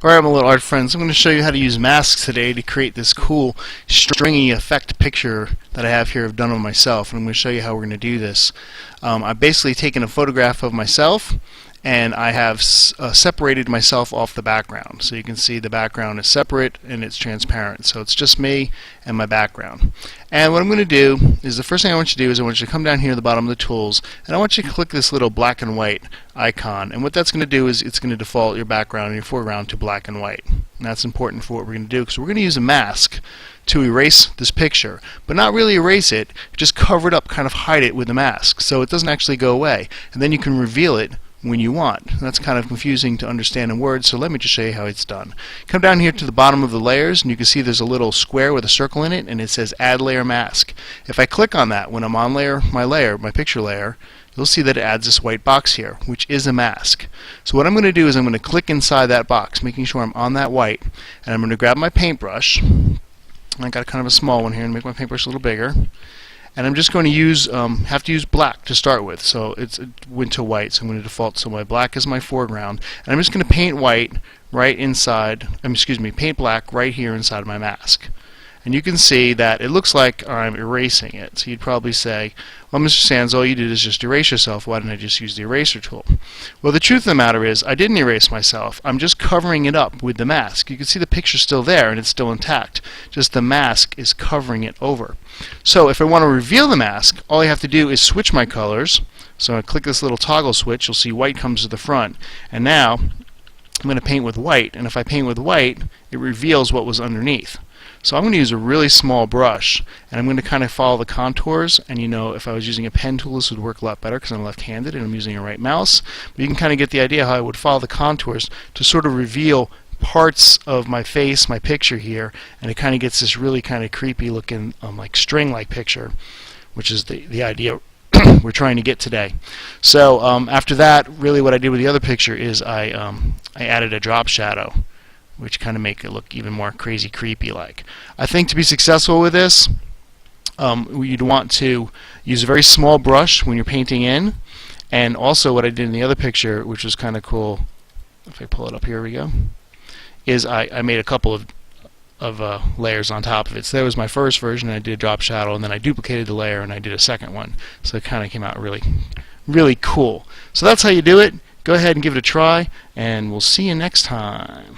Alright, my little art friends, I'm going to show you how to use masks today to create this cool stringy effect picture that I have here I've done of myself, and I'm going to show you how we're going to do this. I've basically taken a photograph of myself and I have separated myself off the background. So you can see the background is separate and it's transparent. So it's just me and my background. And what I'm going to do is, the first thing I want you to do is I want you to come down here at the bottom of the tools and I want you to click this little black and white icon. And what that's going to do is it's going to default your background and your foreground to black and white. And that's important for what we're going to do, because we're going to use a mask to erase this picture, but not really erase it, just cover it up, kind of hide it with a mask so it doesn't actually go away. And then you can reveal it when you want. That's kind of confusing to understand in words, so let me just show you how it's done. Come down here to the bottom of the layers and you can see there's a little square with a circle in it and it says Add Layer Mask. If I click on that when I'm on my picture layer, you'll see that it adds this white box here, which is a mask. So what I'm going to do is I'm going to click inside that box, making sure I'm on that white, and I'm going to grab my paintbrush. I got kind of a small one here and make my paintbrush a little bigger. And I'm just going to use have to use black to start with, so it went to white, so I'm going to default, so my black is my foreground, and I'm just going to paint white right inside, paint black right here inside of my mask. And you can see that it looks like I'm erasing it. So you'd probably say, well, Mr. Sands, all you did is just erase yourself. Why didn't I just use the eraser tool? Well, the truth of the matter is I didn't erase myself. I'm just covering it up with the mask. You can see the picture's still there and it's still intact. Just the mask is covering it over. So if I want to reveal the mask, all I have to do is switch my colors. So I click this little toggle switch. You'll see white comes to the front. And now I'm going to paint with white. And if I paint with white, it reveals what was underneath. So I'm going to use a really small brush, and I'm going to kind of follow the contours. And you know, if I was using a pen tool, this would work a lot better because I'm left-handed and I'm using a right mouse. But you can kind of get the idea how I would follow the contours to sort of reveal parts of my face, my picture here, and it kind of gets this really kind of creepy looking like string-like picture, which is the idea we're trying to get today. So after that, really what I did with the other picture is I added a drop shadow, which kind of make it look even more crazy creepy like. I think to be successful with this, you'd want to use a very small brush when you're painting in, and also what I did in the other picture, which was kind of cool, if I pull it up, here we go, is I made a couple of layers on top of it. So that was my first version, and I did a drop shadow, and then I duplicated the layer and I did a second one. So it kind of came out really cool. So that's how you do it. Go ahead and give it a try, and we'll see you next time.